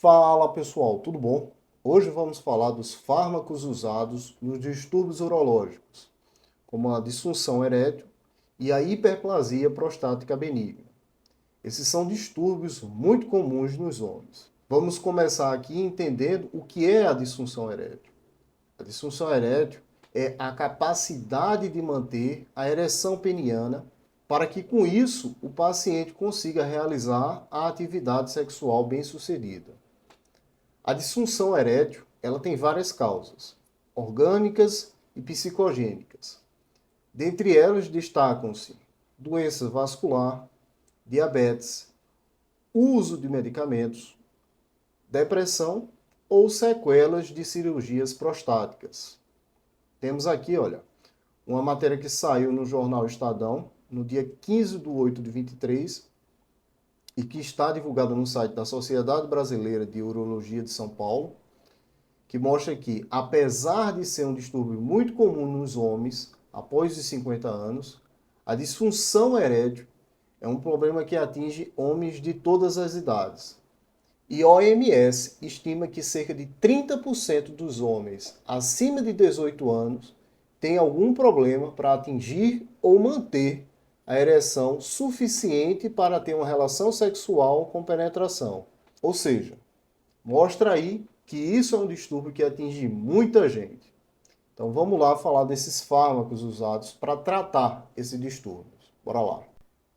Fala pessoal, tudo bom? Hoje vamos falar dos fármacos usados nos distúrbios urológicos, como a disfunção erétil e a hiperplasia prostática benigna. Esses são distúrbios muito comuns nos homens. Vamos começar aqui entendendo o que é a disfunção erétil. A disfunção erétil é a capacidade de manter a ereção peniana para que com isso o paciente consiga realizar a atividade sexual bem-sucedida. A disfunção erétil, ela tem várias causas, orgânicas e psicogênicas. Dentre elas destacam-se doença vascular, diabetes, uso de medicamentos, depressão ou sequelas de cirurgias prostáticas. Temos aqui, olha, uma matéria que saiu no jornal Estadão, no dia 15 de 8 de 23, e que está divulgada no site da Sociedade Brasileira de Urologia de São Paulo, que mostra que, apesar de ser um distúrbio muito comum nos homens, após os 50 anos, a disfunção erétil é um problema que atinge homens de todas as idades. E a OMS estima que cerca de 30% dos homens acima de 18 anos têm algum problema para atingir ou manter a ereção suficiente para ter uma relação sexual com penetração. Ou seja, mostra aí que isso é um distúrbio que atinge muita gente. Então vamos lá falar desses fármacos usados para tratar esse distúrbio. Bora lá.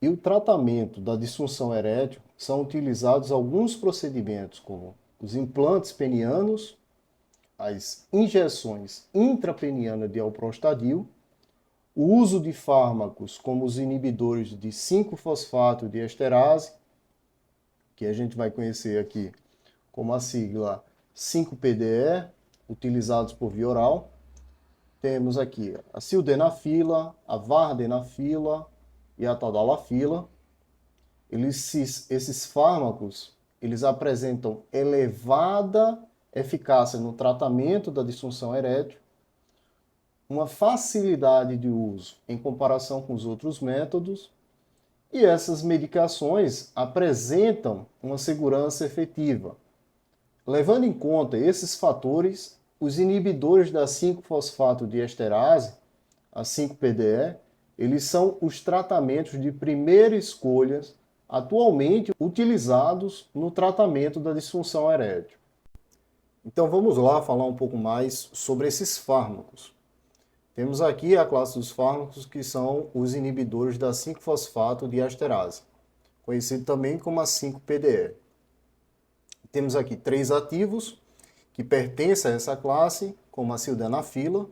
E o tratamento da disfunção erétil são utilizados alguns procedimentos como os implantes penianos, as injeções intrapenianas de alprostadil, o uso de fármacos como os inibidores de 5-fosfato de esterase, que a gente vai conhecer aqui como a sigla 5-PDE, utilizados por via oral. Temos aqui a sildenafila, a vardenafila e a tadalafila. Esses fármacos eles apresentam elevada eficácia no tratamento da disfunção erétil, uma facilidade de uso em comparação com os outros métodos, e essas medicações apresentam uma segurança efetiva. Levando em conta esses fatores, os inibidores da 5-fosfato de esterase, a 5-PDE, eles são os tratamentos de primeira escolha atualmente utilizados no tratamento da disfunção erétil. Então vamos lá falar um pouco mais sobre esses fármacos. Temos aqui a classe dos fármacos que são os inibidores da 5-fosfato de esterase, conhecido também como a 5-PDE. Temos aqui 3 ativos que pertencem a essa classe, como a sildenafila,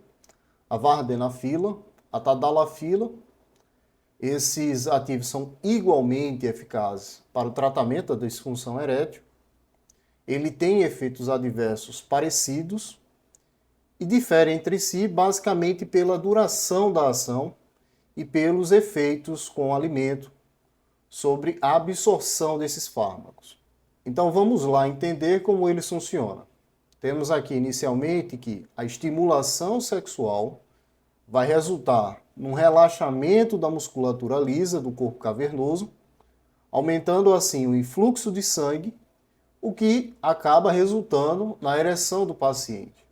a vardenafila, a tadalafila. Esses ativos são igualmente eficazes para o tratamento da disfunção erétil. Ele tem efeitos adversos parecidos e diferem entre si basicamente pela duração da ação e pelos efeitos com o alimento sobre a absorção desses fármacos. Então vamos lá entender como eles funcionam. Temos aqui inicialmente que a estimulação sexual vai resultar num relaxamento da musculatura lisa do corpo cavernoso, aumentando assim o influxo de sangue, o que acaba resultando na ereção do paciente.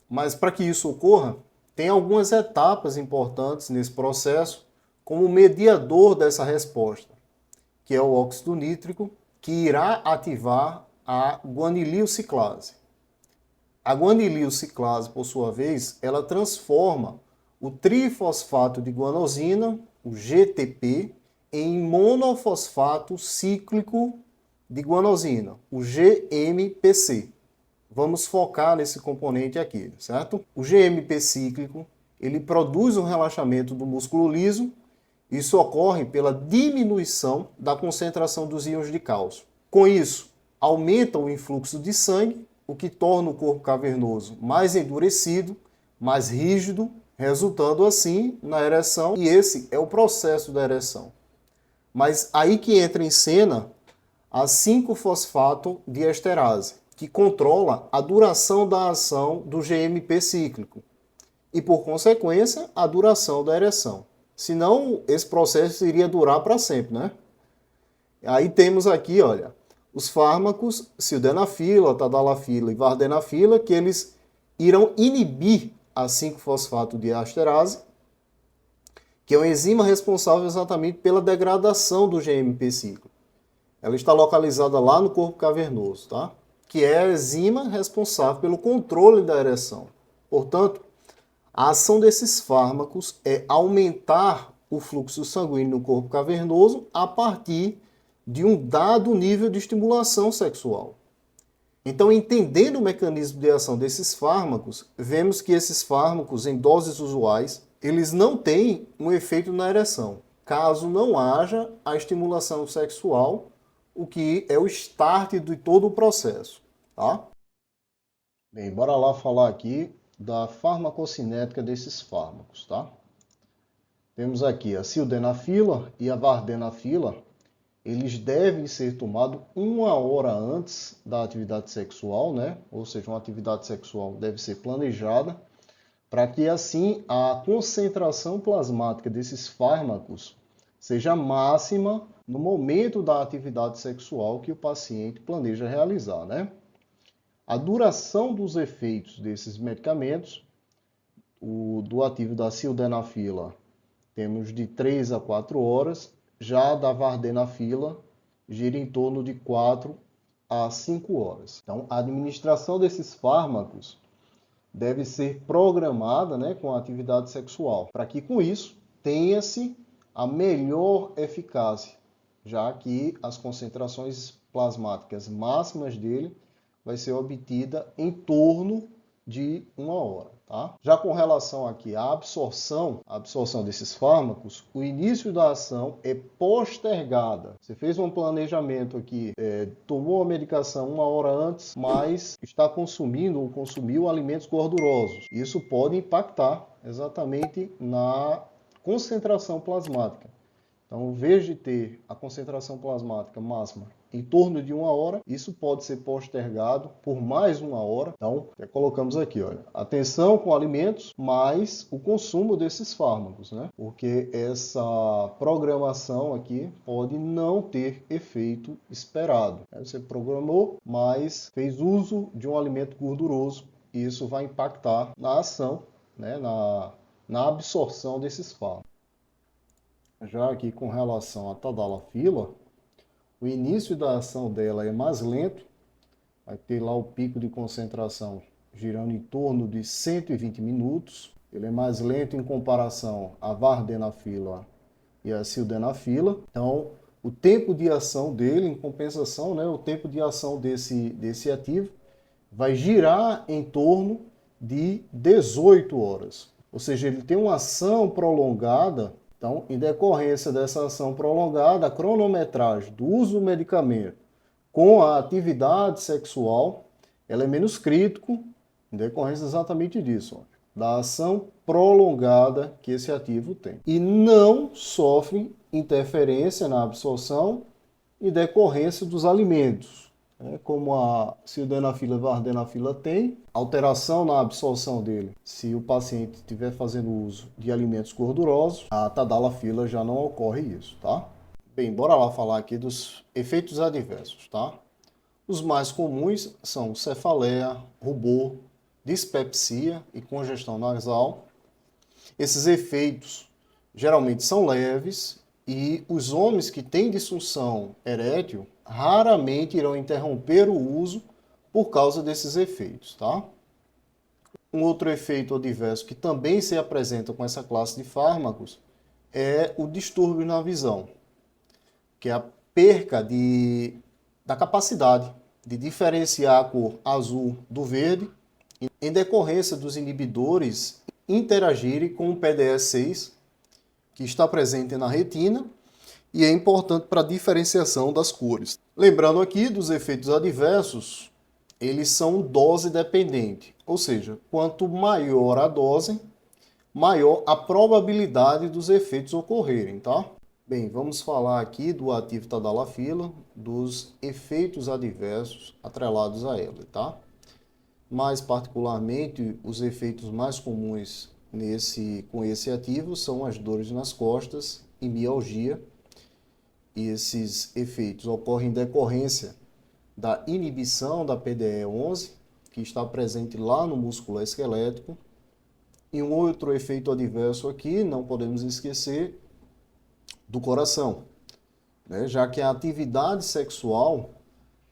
Mas para que isso ocorra, tem algumas etapas importantes nesse processo como mediador dessa resposta, que é o óxido nítrico, que irá ativar a guanililciclase. A guanililciclase, por sua vez, ela transforma o trifosfato de guanosina, o GTP, em monofosfato cíclico de guanosina, o GMPC. Vamos focar nesse componente aqui, certo? O GMP cíclico, ele produz um relaxamento do músculo liso. Isso ocorre pela diminuição da concentração dos íons de cálcio. Com isso, aumenta o influxo de sangue, o que torna o corpo cavernoso mais endurecido, mais rígido, resultando assim na ereção, e esse é o processo da ereção. Mas aí que entra em cena a 5-fosfato de esterase, que controla a duração da ação do GMP cíclico e, por consequência, a duração da ereção. Senão, esse processo iria durar para sempre, né? Aí temos aqui, olha, os fármacos sildenafila, tadalafila e vardenafila, que eles irão inibir a 5-fosfato-diesterase, que é uma enzima responsável exatamente pela degradação do GMP ciclo. Ela está localizada lá no corpo cavernoso, tá? Que é a enzima responsável pelo controle da ereção. Portanto, a ação desses fármacos é aumentar o fluxo sanguíneo no corpo cavernoso a partir de um dado nível de estimulação sexual. Então, entendendo o mecanismo de ação desses fármacos, vemos que esses fármacos, em doses usuais, eles não têm um efeito na ereção, caso não haja a estimulação sexual, o que é o start de todo o processo, tá? Bem, bora lá falar aqui da farmacocinética desses fármacos, tá? Temos aqui a sildenafila e a vardenafila. Eles devem ser tomados 1 hora antes da atividade sexual, né? Ou seja, uma atividade sexual deve ser planejada, para que assim a concentração plasmática desses fármacos seja máxima no momento da atividade sexual que o paciente planeja realizar, né? A duração dos efeitos desses medicamentos, do ativo da sildenafila, temos de 3 a 4 horas, já da vardenafila gira em torno de 4 a 5 horas. Então, a administração desses fármacos deve ser programada, né, com a atividade sexual, para que com isso tenha-se a melhor eficácia, já que as concentrações plasmáticas máximas dele vai ser obtida em torno de 1 hora. Tá? Já com relação aqui à absorção desses fármacos, o início da ação é postergada. Você fez um planejamento aqui, tomou a medicação 1 hora antes, mas está consumindo ou consumiu alimentos gordurosos. Isso pode impactar exatamente na concentração plasmática. Então, em vez de ter a concentração plasmática máxima em torno de 1 hora, isso pode ser postergado por mais 1 hora. Então, colocamos aqui, olha, atenção com alimentos, mais o consumo desses fármacos, né? Porque essa programação aqui pode não ter efeito esperado. Você programou, mas fez uso de um alimento gorduroso e isso vai impactar na ação, né? na absorção desses fármacos. Já aqui com relação à tadalafila, o início da ação dela é mais lento, vai ter lá o pico de concentração girando em torno de 120 minutos. Ele é mais lento em comparação à vardenafila e à sildenafila. Então, o tempo de ação dele, em compensação, né, o tempo de ação desse ativo vai girar em torno de 18 horas. Ou seja, ele tem uma ação prolongada. Então, em decorrência dessa ação prolongada, a cronometragem do uso do medicamento com a atividade sexual, ela é menos crítico, em decorrência exatamente disso, da ação prolongada que esse ativo tem. E não sofre interferência na absorção em decorrência dos alimentos, como a sildenafila e vardenafila tem, alteração na absorção dele. Se o paciente estiver fazendo uso de alimentos gordurosos, a tadalafila já não ocorre isso, tá? Bem, bora lá falar aqui dos efeitos adversos, tá? Os mais comuns são cefaleia, rubor, dispepsia e congestão nasal. Esses efeitos geralmente são leves e os homens que têm disfunção erétil raramente irão interromper o uso por causa desses efeitos, tá? Um outro efeito adverso que também se apresenta com essa classe de fármacos é o distúrbio na visão, que é a perca da capacidade de diferenciar a cor azul do verde em decorrência dos inibidores interagirem com o PDE6, que está presente na retina e é importante para a diferenciação das cores. Lembrando aqui dos efeitos adversos, eles são dose dependente, ou seja, quanto maior a dose, maior a probabilidade dos efeitos ocorrerem, tá? Bem, vamos falar aqui do ativo tadalafila, dos efeitos adversos atrelados a ela, tá? Mais particularmente, os efeitos mais comuns com esse ativo são as dores nas costas e mialgia. E esses efeitos ocorrem em decorrência da inibição da PDE11, que está presente lá no músculo esquelético. E um outro efeito adverso aqui, não podemos esquecer, do coração, né? Já que a atividade sexual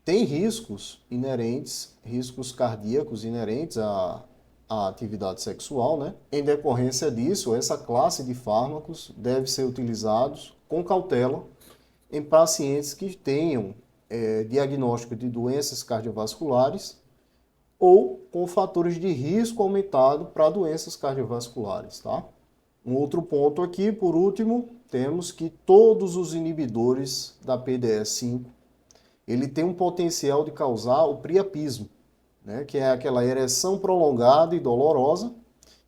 tem riscos inerentes, riscos cardíacos inerentes à atividade sexual, né? Em decorrência disso, essa classe de fármacos deve ser utilizados com cautela em pacientes que tenham diagnóstico de doenças cardiovasculares ou com fatores de risco aumentado para doenças cardiovasculares, tá? Um outro ponto aqui, por último, temos que todos os inibidores da PDE5, ele tem um potencial de causar o priapismo, né, que é aquela ereção prolongada e dolorosa,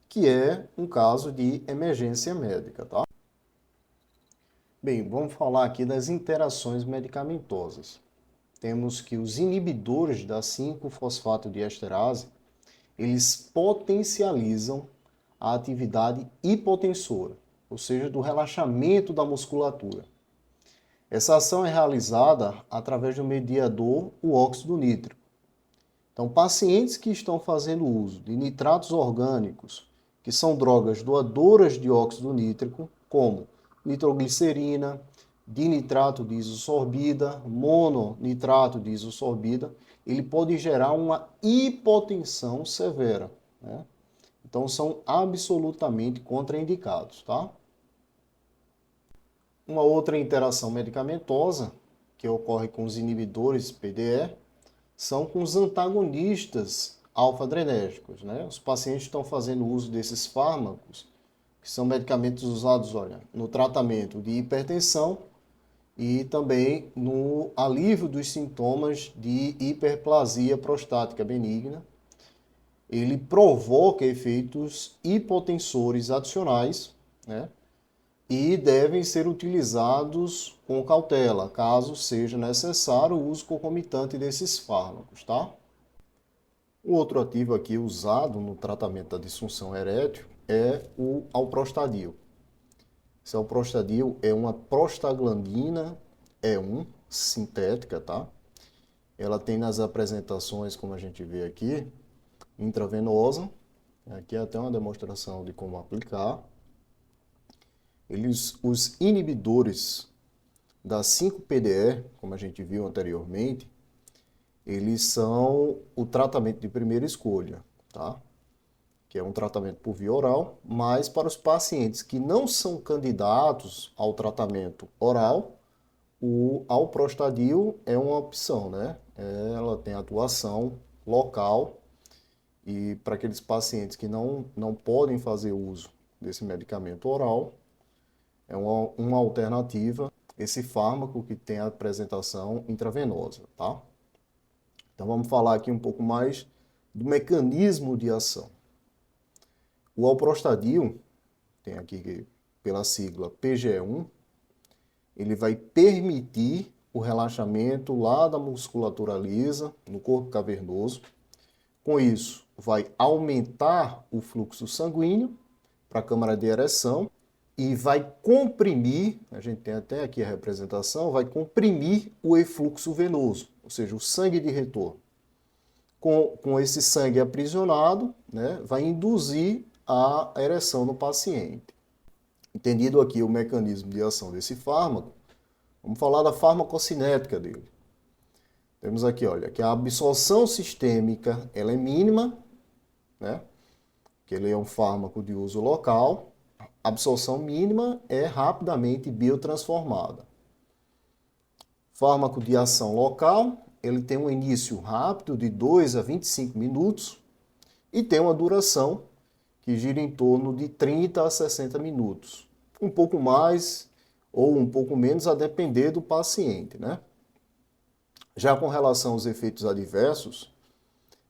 que é um caso de emergência médica, tá? Bem, vamos falar aqui das interações medicamentosas. Temos que os inibidores da 5-fosfatodiesterase, eles potencializam a atividade hipotensora, ou seja, do relaxamento da musculatura. Essa ação é realizada através do mediador, o óxido nítrico. Então, pacientes que estão fazendo uso de nitratos orgânicos, que são drogas doadoras de óxido nítrico, como nitroglicerina, dinitrato de isosorbida, mononitrato de isosorbida, ele pode gerar uma hipotensão severa, né? Então, são absolutamente contraindicados, tá? Uma outra interação medicamentosa que ocorre com os inibidores PDE são com os antagonistas alfa-adrenérgicos, né? Os pacientes estão fazendo uso desses fármacos, que são medicamentos usados, olha, no tratamento de hipertensão e também no alívio dos sintomas de hiperplasia prostática benigna. Ele provoca efeitos hipotensores adicionais, né? E devem ser utilizados com cautela, caso seja necessário o uso concomitante desses fármacos, tá? O outro ativo aqui usado no tratamento da disfunção erétil é o alprostadil. Esse alprostadil é uma prostaglandina E1 sintética, tá? Ela tem nas apresentações, como a gente vê aqui, intravenosa. Aqui é até uma demonstração de como aplicar. Os inibidores da 5-PDE, como a gente viu anteriormente, eles são o tratamento de primeira escolha, tá? Que é um tratamento por via oral, mas para os pacientes que não são candidatos ao tratamento oral, o alprostadil é uma opção, né? Ela tem atuação local e para aqueles pacientes que não podem fazer uso desse medicamento oral, é uma alternativa, esse fármaco que tem a apresentação intravenosa, tá? Então vamos falar aqui um pouco mais do mecanismo de ação. O alprostadil, tem aqui pela sigla PGE1, ele vai permitir o relaxamento lá da musculatura lisa, no corpo cavernoso. Com isso, vai aumentar o fluxo sanguíneo para a câmara de ereção e vai comprimir, a gente tem até aqui a representação, vai comprimir o efluxo venoso, ou seja, o sangue de retorno. Com esse sangue aprisionado, né, vai induzir a ereção no paciente. Entendido aqui o mecanismo de ação desse fármaco, vamos falar da farmacocinética dele. Temos aqui, olha, que a absorção sistêmica ela é mínima, né, que ele é um fármaco de uso local. A absorção mínima é rapidamente biotransformada. Fármaco de ação local, ele tem um início rápido de 2 a 25 minutos e tem uma duração que gira em torno de 30 a 60 minutos. Um pouco mais ou um pouco menos a depender do paciente, né? Já com relação aos efeitos adversos,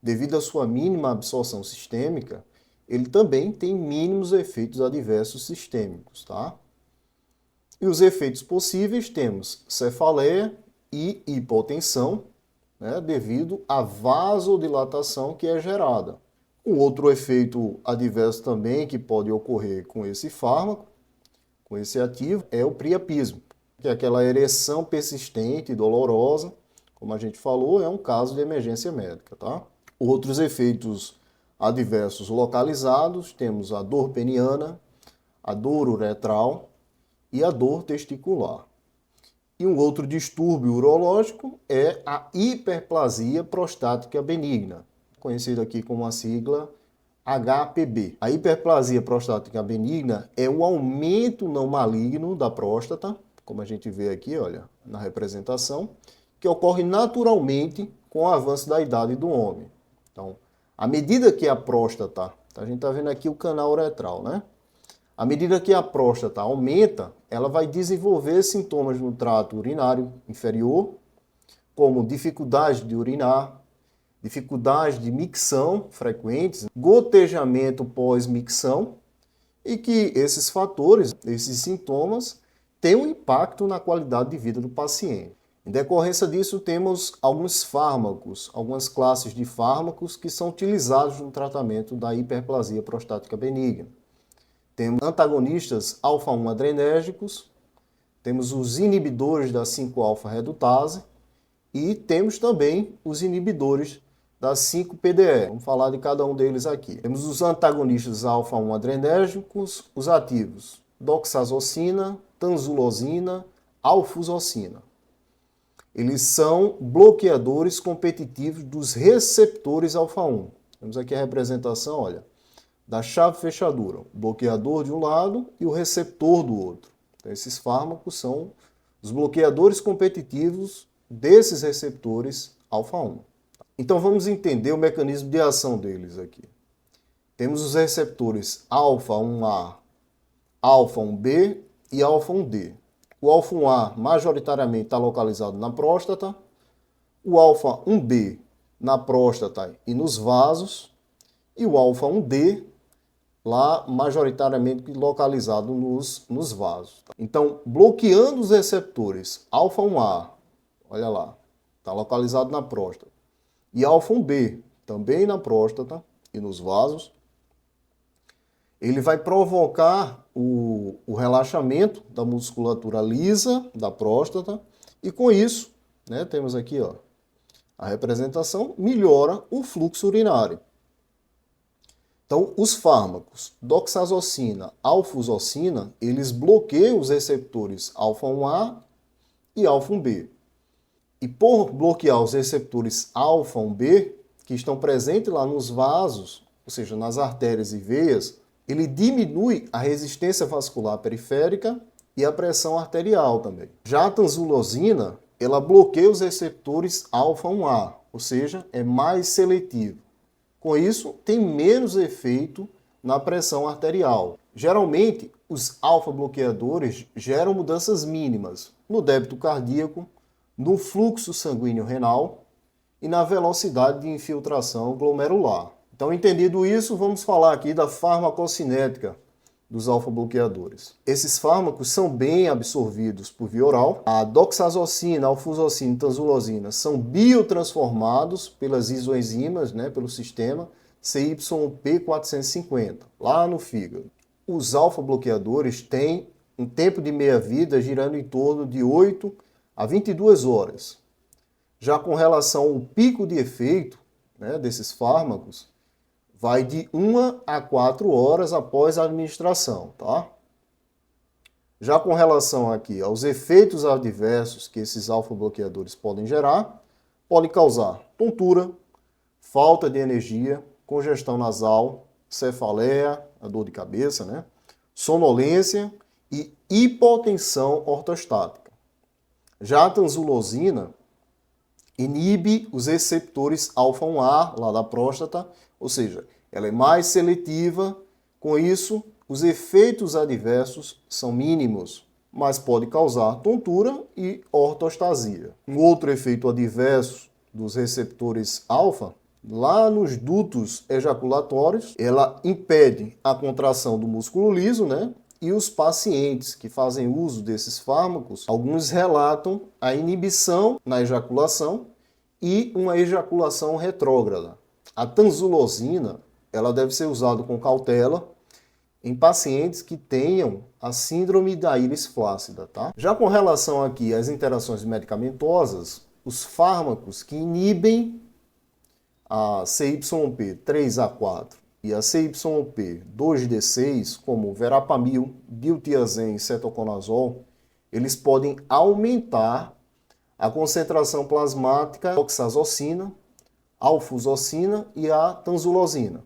devido à sua mínima absorção sistêmica, ele também tem mínimos efeitos adversos sistêmicos, tá? E os efeitos possíveis temos cefaleia e hipotensão, né, devido à vasodilatação que é gerada. Um outro efeito adverso também que pode ocorrer com esse fármaco, com esse ativo, é o priapismo, que é aquela ereção persistente e dolorosa, como a gente falou, é um caso de emergência médica, tá? Outros efeitos adversos localizados, temos a dor peniana, a dor uretral e a dor testicular. E um outro distúrbio urológico é a hiperplasia prostática benigna, conhecida aqui como a sigla HPB. A hiperplasia prostática benigna é o aumento não maligno da próstata, como a gente vê aqui, olha, na representação, que ocorre naturalmente com o avanço da idade do homem. Então, à medida que a próstata, a gente está vendo aqui o canal uretral, né? À medida que a próstata aumenta, ela vai desenvolver sintomas no trato urinário inferior, como dificuldade de urinar, dificuldades de micção frequentes, gotejamento pós-micção, e que esses fatores, esses sintomas, têm um impacto na qualidade de vida do paciente. Em decorrência disso, temos alguns fármacos, algumas classes de fármacos que são utilizados no tratamento da hiperplasia prostática benigna. Temos antagonistas alfa-1 adrenérgicos, temos os inibidores da 5-alfa-redutase e temos também os inibidores da 5-PDE. Vamos falar de cada um deles aqui. Temos os antagonistas alfa-1 adrenérgicos, os ativos doxazocina, tanzulosina, alfuzoxina. Eles são bloqueadores competitivos dos receptores alfa-1. Temos aqui a representação, olha, da chave fechadura, o bloqueador de um lado e o receptor do outro. Então, esses fármacos são os bloqueadores competitivos desses receptores alfa-1. Então vamos entender o mecanismo de ação deles aqui. Temos os receptores alfa-1A, alfa-1B e alfa-1D. O alfa-1A majoritariamente está localizado na próstata, o alfa-1B na próstata e nos vasos, e o alfa-1D lá majoritariamente localizado nos vasos. Então, bloqueando os receptores alfa-1A, olha lá, está localizado na próstata, e alfa-1B, também na próstata e nos vasos, ele vai provocar o relaxamento da musculatura lisa da próstata e com isso, né, temos aqui ó, a representação, melhora o fluxo urinário. Então, os fármacos doxazocina, alfuzoxina, eles bloqueiam os receptores alfa-1A e alfa-1B. E por bloquear os receptores alfa-1B, que estão presentes lá nos vasos, ou seja, nas artérias e veias, ele diminui a resistência vascular periférica e a pressão arterial também. Já a tanzulosina, ela bloqueia os receptores alfa-1A, ou seja, é mais seletivo. Com isso, tem menos efeito na pressão arterial. Geralmente, os alfa-bloqueadores geram mudanças mínimas no débito cardíaco, no fluxo sanguíneo renal e na velocidade de infiltração glomerular. Então, entendido isso, vamos falar aqui da farmacocinética dos alfa-bloqueadores. Esses fármacos são bem absorvidos por via oral. A doxazocina, alfuzoxina e tanzulosina são biotransformados pelas isoenzimas, né, pelo sistema CYP450, lá no fígado. Os alfa-bloqueadores têm um tempo de meia-vida girando em torno de 8 a 22 horas. Já com relação ao pico de efeito, né, desses fármacos, vai de 1 a 4 horas após a administração, tá? Já com relação aqui aos efeitos adversos que esses alfa-bloqueadores podem gerar, podem causar tontura, falta de energia, congestão nasal, cefaleia, a dor de cabeça, né? Sonolência e hipotensão ortostática. Já a tanzulosina inibe os receptores alfa-1A lá da próstata, ou seja, ela é mais seletiva, com isso os efeitos adversos são mínimos, mas pode causar tontura e ortostasia. Um outro efeito adverso dos receptores alfa, lá nos dutos ejaculatórios, ela impede a contração do músculo liso, né? E os pacientes que fazem uso desses fármacos, alguns relatam a inibição na ejaculação e uma ejaculação retrógrada. A tanzulosina, ela deve ser usada com cautela em pacientes que tenham a síndrome da íris flácida, tá? Já com relação aqui às interações medicamentosas, os fármacos que inibem a CYP3A4 e a CYP2D6, como verapamil, diltiazem e cetoconazol, eles podem aumentar a concentração plasmática da oxazocina, alfuzocina e a tanzulosina,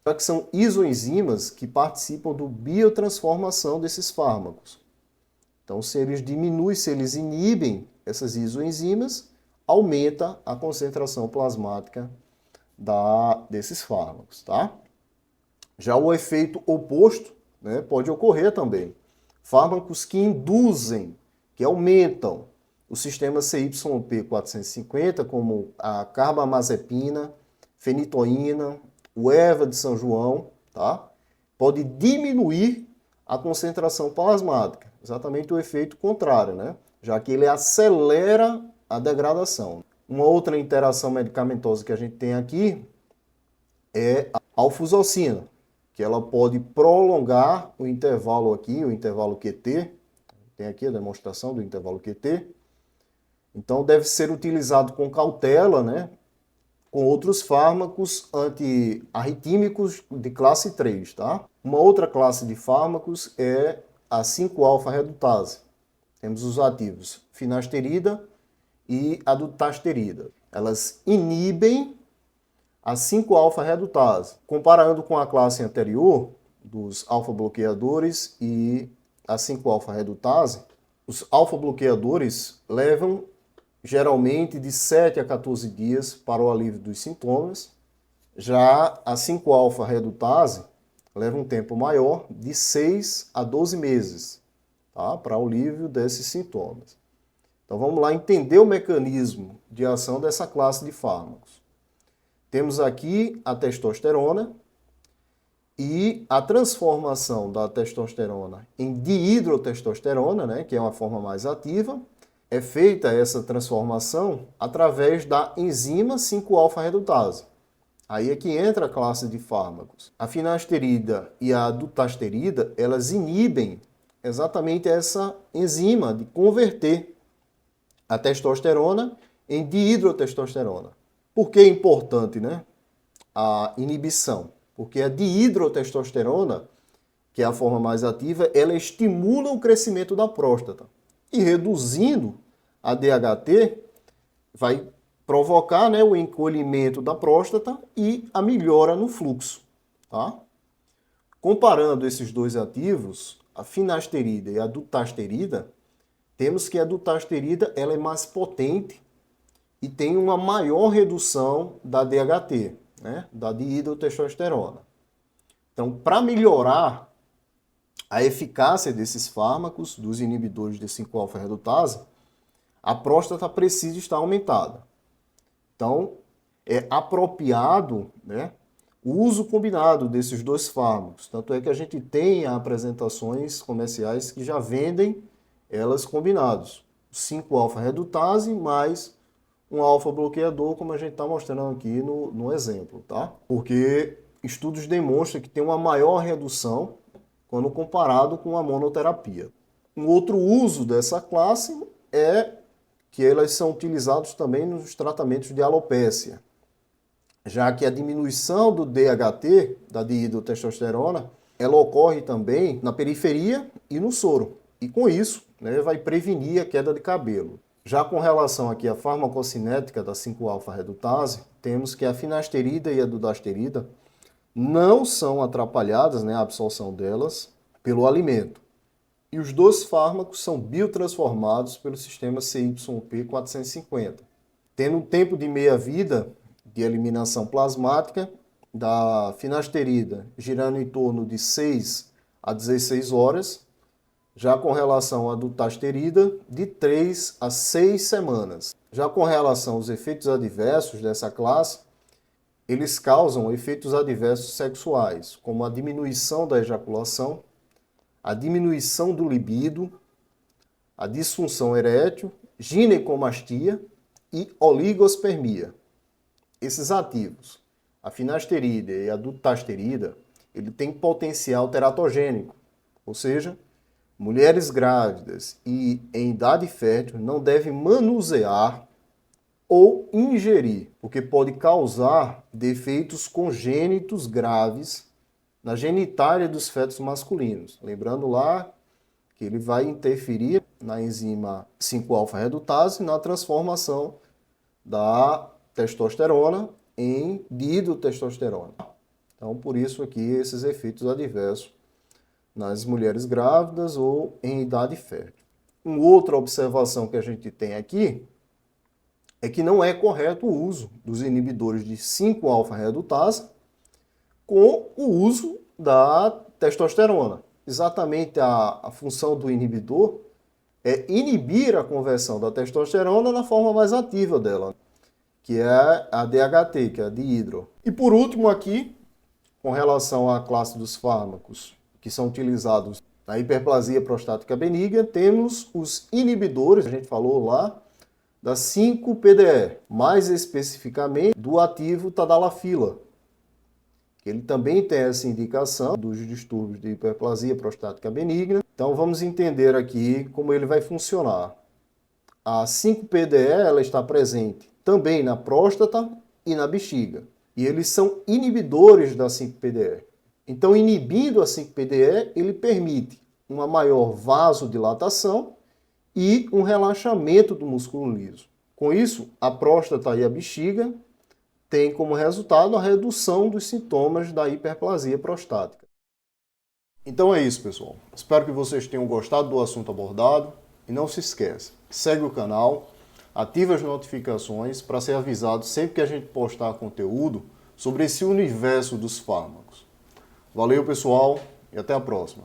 já que são isoenzimas que participam da biotransformação desses fármacos. Então, se eles diminuem, se eles inibem essas isoenzimas, aumenta a concentração plasmática desses fármacos, tá? Já o efeito oposto, né, pode ocorrer também. Fármacos que induzem, que aumentam o sistema CYP450, como a carbamazepina, fenitoína, o EVA de São João, tá? Pode diminuir a concentração plasmática, exatamente o efeito contrário, né? Já que ele acelera a degradação. Uma outra interação medicamentosa que a gente tem aqui é a alfuzocina, que ela pode prolongar o intervalo aqui, o intervalo QT. Tem aqui a demonstração do intervalo QT. Então deve ser utilizado com cautela, né? Com outros fármacos antiarritímicos de classe 3, tá? Uma outra classe de fármacos é a 5-alfa-redutase. Temos os ativos finasterida e a dutasterida. Elas inibem a 5-alfa-redutase. Comparando com a classe anterior, dos alfa-bloqueadores e a 5-alfa-redutase, os alfa-bloqueadores levam geralmente de 7 a 14 dias para o alívio dos sintomas. Já a 5-alfa-redutase leva um tempo maior, de 6 a 12 meses, tá? Para o alívio desses sintomas. Então vamos lá entender o mecanismo de ação dessa classe de fármacos. Temos aqui a testosterona e a transformação da testosterona em dihidrotestosterona, né, que é uma forma mais ativa. É feita essa transformação através da enzima 5-alfa-redutase. Aí é que entra a classe de fármacos. A finasterida e a dutasterida, elas inibem exatamente essa enzima de converter a testosterona em dihidrotestosterona. Por que é importante, né, a inibição? Porque a dihidrotestosterona, que é a forma mais ativa, ela estimula o crescimento da próstata. E reduzindo a DHT, vai provocar, né, o encolhimento da próstata e a melhora no fluxo, tá? Comparando esses dois ativos, a finasterida e a dutasterida, temos que a dutasterida ela é mais potente e tem uma maior redução da DHT, né, da dihidrotestosterona. Então, para melhorar a eficácia desses fármacos, dos inibidores de 5-alfa-redutase, a próstata precisa estar aumentada. Então, é apropriado, né, o uso combinado desses dois fármacos. Tanto é que a gente tem apresentações comerciais que já vendem elas combinados. 5-alfa-redutase mais um alfa-bloqueador, como a gente está mostrando aqui no exemplo, tá? Porque estudos demonstram que tem uma maior redução quando comparado com a monoterapia. Um outro uso dessa classe é que elas são utilizadas também nos tratamentos de alopécia, já que a diminuição do DHT, da dihidrotestosterona, ela ocorre também na periferia e no soro. E com isso, né, vai prevenir a queda de cabelo. Já com relação aqui à farmacocinética da 5-alfa-redutase, temos que a finasterida e a dutasterida não são atrapalhadas, né, a absorção delas pelo alimento. E os dois fármacos são biotransformados pelo sistema CYP450, tendo um tempo de meia-vida de eliminação plasmática da finasterida girando em torno de 6 a 16 horas, já com relação à dutasterida, de 3 a 6 semanas. Já com relação aos efeitos adversos dessa classe, eles causam efeitos adversos sexuais, como a diminuição da ejaculação, a diminuição do libido, a disfunção erétil, ginecomastia e oligospermia. Esses ativos, a finasterida e a dutasterida, ele tem potencial teratogênico, ou seja, mulheres grávidas e em idade fértil não devem manusear ou ingerir, porque pode causar defeitos congênitos graves na genitália dos fetos masculinos. Lembrando lá que ele vai interferir na enzima 5-alfa-redutase na transformação da testosterona em dihidrotestosterona. Então, por isso aqui esses efeitos adversos nas mulheres grávidas ou em idade fértil. Uma outra observação que a gente tem aqui é que não é correto o uso dos inibidores de 5-alfa-redutase com o uso da testosterona. Exatamente a função do inibidor é inibir a conversão da testosterona na forma mais ativa dela, que é a DHT, que é a dihidro. E por último aqui, com relação à classe dos fármacos que são utilizados na hiperplasia prostática benigna, temos os inibidores, a gente falou lá, da 5-PDE, mais especificamente do ativo tadalafila. Ele também tem essa indicação dos distúrbios de hiperplasia prostática benigna. Então vamos entender aqui como ele vai funcionar. A 5-PDE ela está presente também na próstata e na bexiga. E eles são inibidores da 5-PDE. Então, inibindo a 5-PDE, ele permite uma maior vasodilatação e um relaxamento do músculo liso. Com isso, a próstata e a bexiga têm como resultado a redução dos sintomas da hiperplasia prostática. Então é isso, pessoal. Espero que vocês tenham gostado do assunto abordado. E não se esqueça, segue o canal, ative as notificações para ser avisado sempre que a gente postar conteúdo sobre esse universo dos fármacos. Valeu, pessoal, e até a próxima.